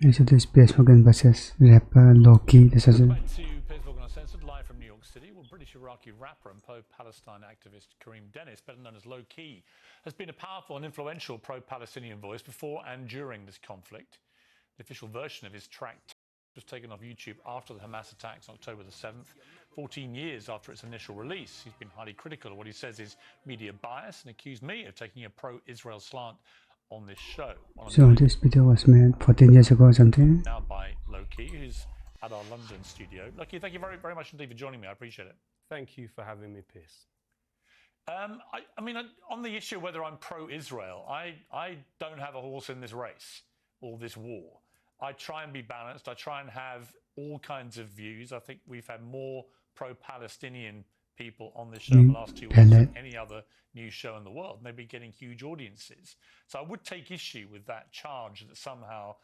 So this Piers Morgan versus rapper Lowkey. This is Welcome back to Piers Morgan Uncensored, live from New York City. Well, British Iraqi rapper and pro-Palestine activist Kareem Dennis, better known as Lowkey, has been a powerful and influential pro-Palestinian voice before and during this conflict. The official version of his track was taken off YouTube after the Hamas attacks on October the 7th, 14 years after its initial release. He's been highly critical of what he says is media bias and accused me of taking a pro-Israel slant on this show. So this video was made 14 years ago or something. Now by Lowkey, who's at our London studio. Lowkey, thank you very, very much indeed for joining me. I appreciate it. Thank you for having me, Piers. I mean, on the issue of whether I'm pro-Israel, I don't have a horse in this race or this war. I try and be balanced. I try and have all kinds of views. I think we've had more pro-Palestinian people on this show in the last 2 weeks than any other news show in the world. And they've been getting huge audiences. So I would take issue with that charge that somehow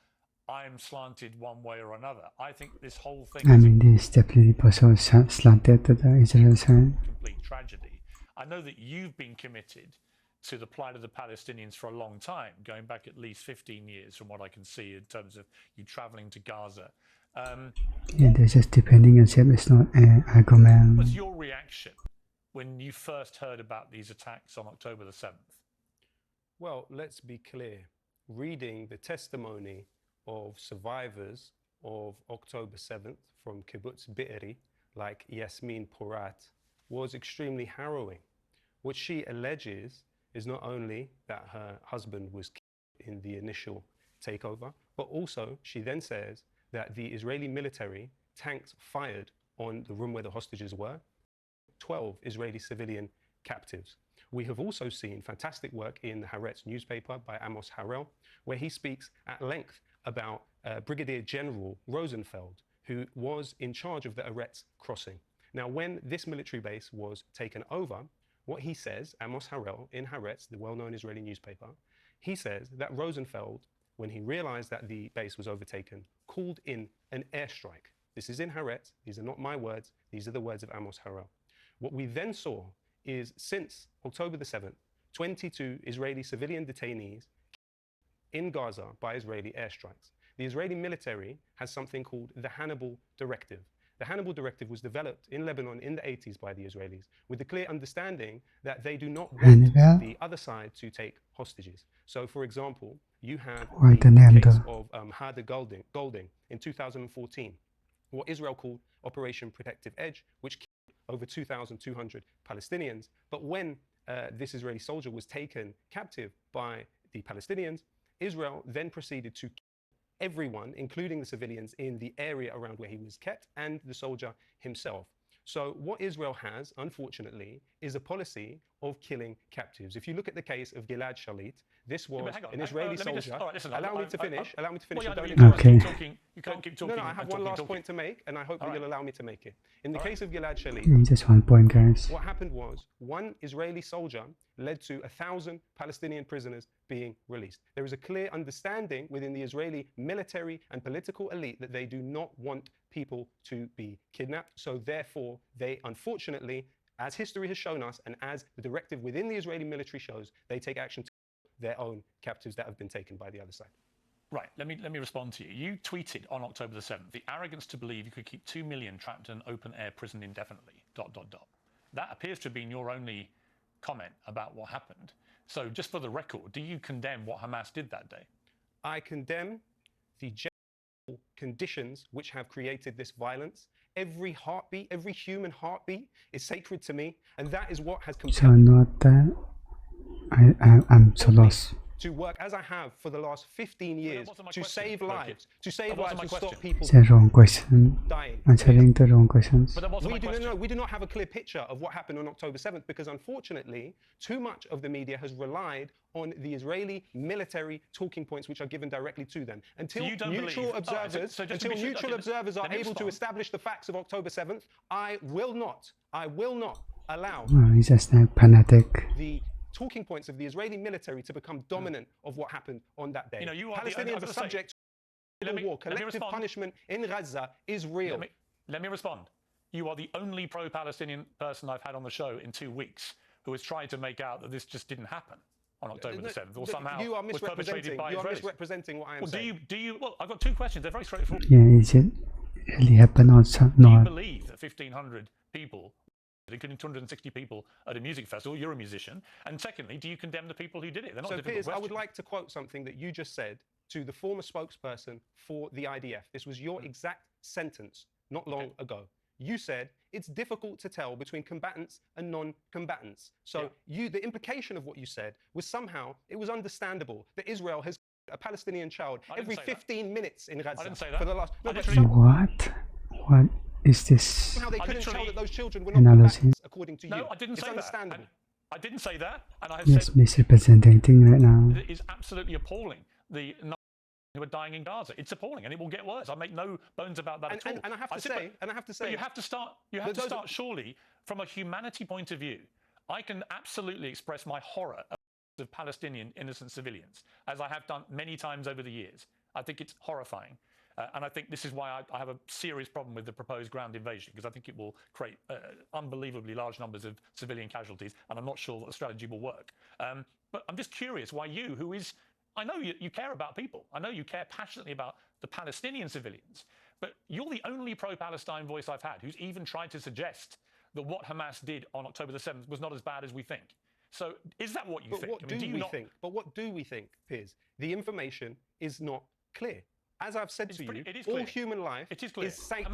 I'm slanted one way or another. I think this whole thing this definitely also slanted to the Israel side. Complete tragedy. I know that you've been committed to the plight of the Palestinians for a long time, going back at least 15 years from what I can see in terms of you traveling to Gaza. Yeah, they're just depending on it. It's not an argument. What was your reaction when you first heard about these attacks on October the 7th? Well, let's be clear. Reading the testimony of survivors of October 7th from Kibbutz Be'eri, like Yasmin Porat, was extremely harrowing. What she alleges is not only that her husband was killed in the initial takeover, but also she then says that the Israeli military tanks fired on the room where the hostages were, 12 Israeli civilian captives. We have also seen fantastic work in the Haaretz newspaper by Amos Harel, where he speaks at length about Brigadier General Rosenfeld, who was in charge of the Haaretz crossing. Now, when this military base was taken over, what he says, Amos Harel, in Haaretz, the well-known Israeli newspaper, he says that Rosenfeld, when he realized that the base was overtaken, called in an airstrike. This is in Haaretz. These are not my words. These are the words of Amos Harel. What we then saw is, since October the 7th, 22 Israeli civilian detainees in Gaza by Israeli airstrikes. The Israeli military has something called the Hannibal Directive. The Hannibal Directive was developed in Lebanon in the 80s by the Israelis with the clear understanding that they do not want the other side to take hostages. So, for example, you have the case of Hada Golding in 2014, what Israel called Operation Protective Edge, which killed over 2,200 Palestinians. But when this Israeli soldier was taken captive by the Palestinians, Israel then proceeded to kill everyone, including the civilians in the area around where he was kept and the soldier himself. So what Israel has, unfortunately, is a policy of killing captives. If you look at the case of Gilad Shalit, this was an Israeli soldier. Allow me to finish. Allow me to finish. You can't keep talking. No, I have one last point to make, and I hope that you'll allow me to make it. In the case of Gilad Shalit, just one point, guys. What happened was one Israeli soldier led to 1,000 Palestinian prisoners being released. There is a clear understanding within the Israeli military and political elite that they do not want people to be kidnapped. So therefore, they unfortunately, as history has shown us, and as the directive within the Israeli military shows, they take action to their own captives that have been taken by the other side. Right, let me respond to you. You tweeted on October the 7th, the arrogance to believe you could keep 2 million trapped in an open-air prison indefinitely, ... That appears to have been your only comment about what happened. So just for the record, do you condemn what Hamas did that day? I condemn the general conditions which have created this violence. Every heartbeat, every human heartbeat is sacred to me, and that is what has compelled me. So not that I'm so lost. To work as I have for the last 15 years to save lives, to save lives and stop people it's the wrong question. dying. Answering the wrong questions. We do not have a clear picture of what happened on October 7th because, unfortunately, too much of the media has relied on the Israeli military talking points which are given directly to them. Until neutral observers are able to establish the facts of October 7th, I will not allow he's just a fanatic. The talking points of the Israeli military to become dominant of what happened on that day. Palestinians are subject to war. Collective punishment in Gaza is real. Let me respond. You are the only pro-Palestinian person I've had on the show in 2 weeks who has tried to make out that this just didn't happen. on October the 7th, or No, somehow you are was perpetrated misrepresenting. by You are Israelis. misrepresenting what I am Well, saying. well, I've got two questions. They're very straightforward. Yeah, is it really happened or Do you not? believe that 1,500 people, including 260 people at a music festival, you're a musician? And secondly, do you condemn the people who did it? They're not So, difficult Piers, questions. I would like to quote something that you just said to the former spokesperson for the IDF. This was your exact sentence not long ago. You said it's difficult to tell between combatants and non-combatants. So the implication of what you said was somehow it was understandable that Israel has a Palestinian child every 15 minutes in Gaza. I didn't say that. For the last. No, but What? What is this? somehow they couldn't tell that those children were not Analysis. combatants, according to you. No, I didn't it's say understandable. that. I didn't say that, and I have Yes, said misrepresenting right now. it is absolutely appalling. The who are dying in Gaza. It's appalling, and it will get worse. I make no bones about that at all. And I have to say, but you have to start. You have to start surely from a humanity point of view. I can absolutely express my horror of Palestinian innocent civilians, as I have done many times over the years. I think it's horrifying. And I think this is why I have a serious problem with the proposed ground invasion, because I think it will create unbelievably large numbers of civilian casualties, and I'm not sure that the strategy will work. But I'm just curious why you, who is, I know you care about people, I know you care passionately about the Palestinian civilians, but you're the only pro-Palestine voice I've had who's even tried to suggest that what Hamas did on October the 7th was not as bad as we think. So is that what you think? What do we think? But what do we think, Piers? The information is not clear. As I've said to you, all human life is sacred.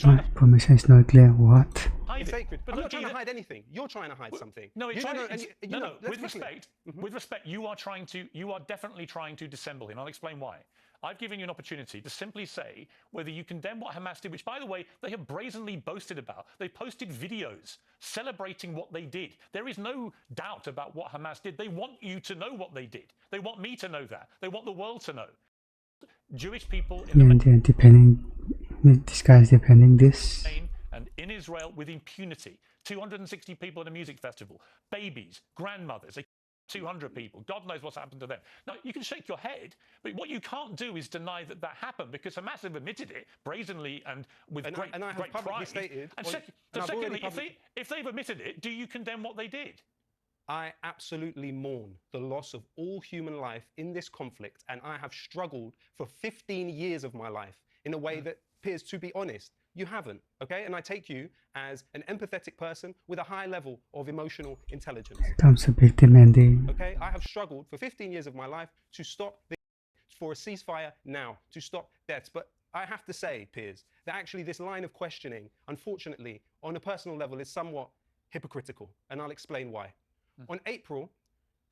My information is not clear. What? It's sacred. I'm not trying to hide anything. You're trying to hide something. No, with respect, you are definitely trying to dissemble him. I'll explain why. I've given you an opportunity to simply say whether you condemn what Hamas did, which, by the way, they have brazenly boasted about. They posted videos celebrating what they did. There is no doubt about what Hamas did. They want you to know what they did. They want me to know that. They want the world to know. Jewish people in depending, this guy's depending this. And in Israel with impunity. 260 people at a music festival, babies, grandmothers, 200 people. God knows what's happened to them. Now, you can shake your head, but what you can't do is deny that that happened, because Hamas have admitted it brazenly and with great pride. Stated, and secondly, if they've admitted it, do you condemn what they did? I absolutely mourn the loss of all human life in this conflict, and I have struggled for 15 years of my life in a way that appears, to be honest, you haven't, okay? And I take you as an empathetic person with a high level of emotional intelligence. Comes a bit demanding. Okay, I have struggled for 15 years of my life to stop for a ceasefire now, to stop deaths. But I have to say, Piers, that actually this line of questioning, unfortunately, on a personal level, is somewhat hypocritical, and I'll explain why. On April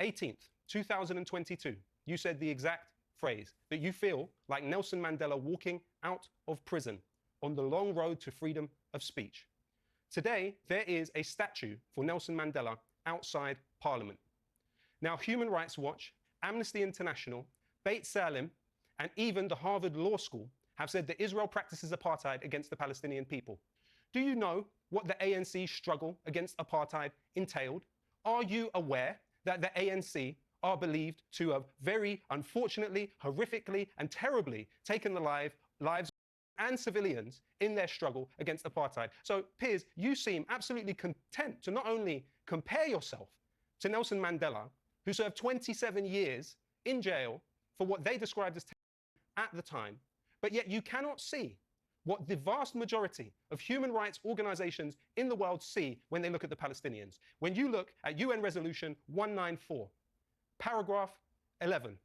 18th, 2022, you said the exact phrase that you feel like Nelson Mandela walking out of prison on the long road to freedom of speech. Today, there is a statue for Nelson Mandela outside Parliament. Now, Human Rights Watch, Amnesty International, Beit Salim, and even the Harvard Law School have said that Israel practices apartheid against the Palestinian people. Do you know what the ANC struggle against apartheid entailed? Are you aware that the ANC are believed to have very unfortunately, horrifically, and terribly taken the lives and civilians in their struggle against apartheid? So, Piers, you seem absolutely content to not only compare yourself to Nelson Mandela, who served 27 years in jail for what they described as at the time, but yet you cannot see what the vast majority of human rights organizations in the world see when they look at the Palestinians. When you look at UN Resolution 194, paragraph 11,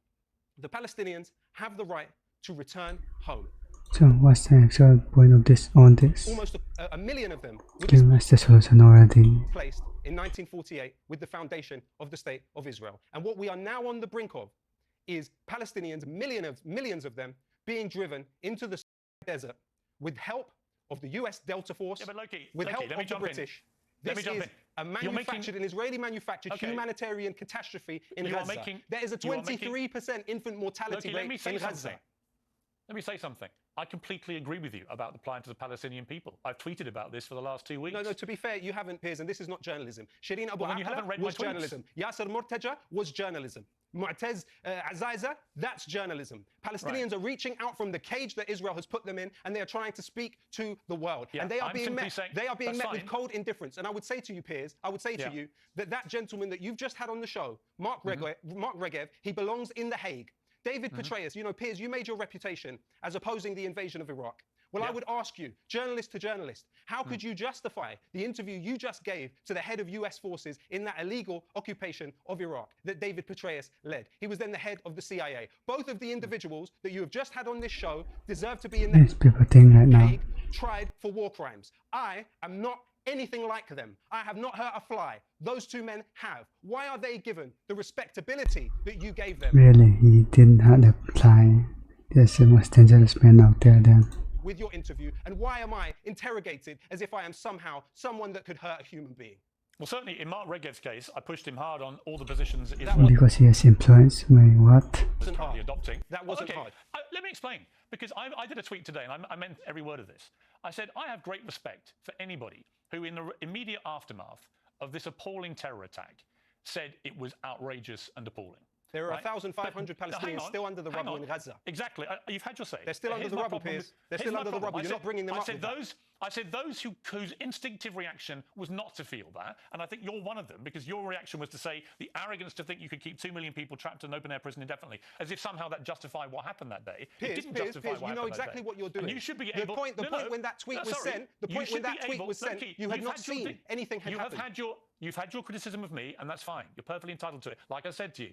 the Palestinians have the right to return home. So what's the actual point of this on this? Almost a million of them were solution already placed in 1948 with the foundation of the State of Israel. And what we are now on the brink of is Palestinians, millions of them, being driven into the desert with help of the US Delta Force, with help of the British. This is a manufactured, an Israeli-manufactured humanitarian catastrophe in Gaza. There is a 23% infant mortality rate in Gaza. Let me say something. I completely agree with you about the plight of the Palestinian people. I've tweeted about this for the last 2 weeks. No, to be fair, you haven't, Piers, and this is not journalism. Shireen Abu Akleh was journalism. Yasser Murtaja was journalism. Mu'taz Aziza, that's journalism. Palestinians are reaching out from the cage that Israel has put them in, and they are trying to speak to the world. And they are being met. They are being met with cold indifference. And I would say to you, Piers, I would say to you that gentleman that you've just had on the show, Mark Regev, he belongs in The Hague. David Petraeus, you know, Piers, you made your reputation as opposing the invasion of Iraq. Well, I would ask you, journalist to journalist, how could you justify the interview you just gave to the head of US forces in that illegal occupation of Iraq that David Petraeus led? He was then the head of the CIA. Both of the individuals that you have just had on this show deserve to be in the Hague, tried for war crimes. I am not anything like them. I have not hurt a fly. Those two men have. Why are they given the respectability that you gave them? Really, he didn't hurt a fly. There's the most dangerous man out there then. With your interview, and why am I interrogated as if I am somehow someone that could hurt a human being? Well, certainly in Mark Regev's case, I pushed him hard on all the positions. Because he has influenced me. What? Wasn't hard. Adopting. That wasn't hard. Let me explain, because I did a tweet today, and I meant every word of this. I said, I have great respect for anybody who, in the immediate aftermath of this appalling terror attack, said it was outrageous and appalling. There are 1,500 Palestinians still under the rubble in Gaza. Exactly. You've had your say. They're still under the rubble, Piers. They're still under the rubble. You're not bringing them up. I said those whose instinctive reaction was not to feel that, and I think you're one of them, because your reaction was to say the arrogance to think you could keep 2 million people trapped in an open-air prison indefinitely, as if somehow that justified what happened that day. Piers, you know exactly what you're doing. And you should be able. The point when that tweet was sent, you had not seen anything had happened. You've had your criticism of me, and that's fine. You're perfectly entitled to it. Like I said to you,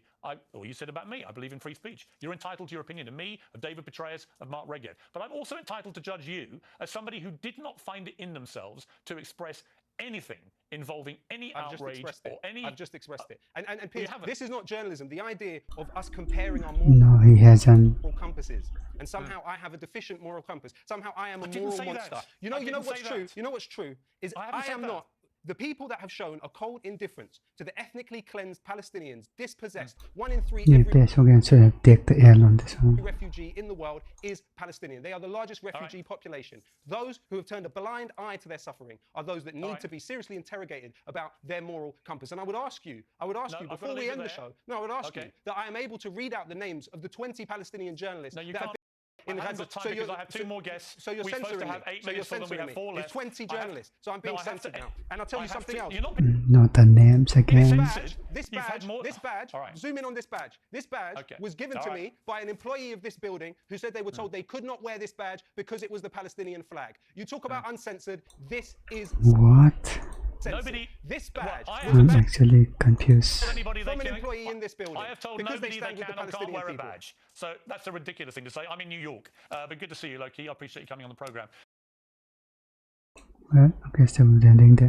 or you said about me, I believe in free speech. You're entitled to your opinion of me, of David Petraeus, of Mark Regev. But I'm also entitled to judge you as somebody who did not find it in themselves to express anything involving any outrage or any... I've just expressed it. And Piers, this is not journalism. The idea of us comparing our moral compasses, and somehow I have a deficient moral compass. Somehow I am a moral monster. You know what's true? You know what's true is I am not... The people that have shown a cold indifference to the ethnically cleansed Palestinians, dispossessed, 1 in 3 refugee in the world is Palestinian. They are the largest refugee population. Those who have turned a blind eye to their suffering are those that need to be seriously interrogated about their moral compass. And I would ask you before we end the show, I would ask you that I am able to read out the names of the 20 Palestinian journalists that have in Gaza. So I have 2 more guests. So you're censoring me. So you're censoring me. It's 20 journalists. So I'm being censored now. And I'll tell you something else. Not the names again. This badge, zoom in on this badge. This badge was given to me by an employee of this building who said they were told they could not wear this badge because it was the Palestinian flag. You talk about uncensored. This is... What? This badge. I'm actually confused. From an employee in this building. I have told nobody they can or can't wear a badge. So that's a ridiculous thing to say. I'm in New York. But good to see you, Lowkey. I appreciate you coming on the program. Well, okay, so we're ending there.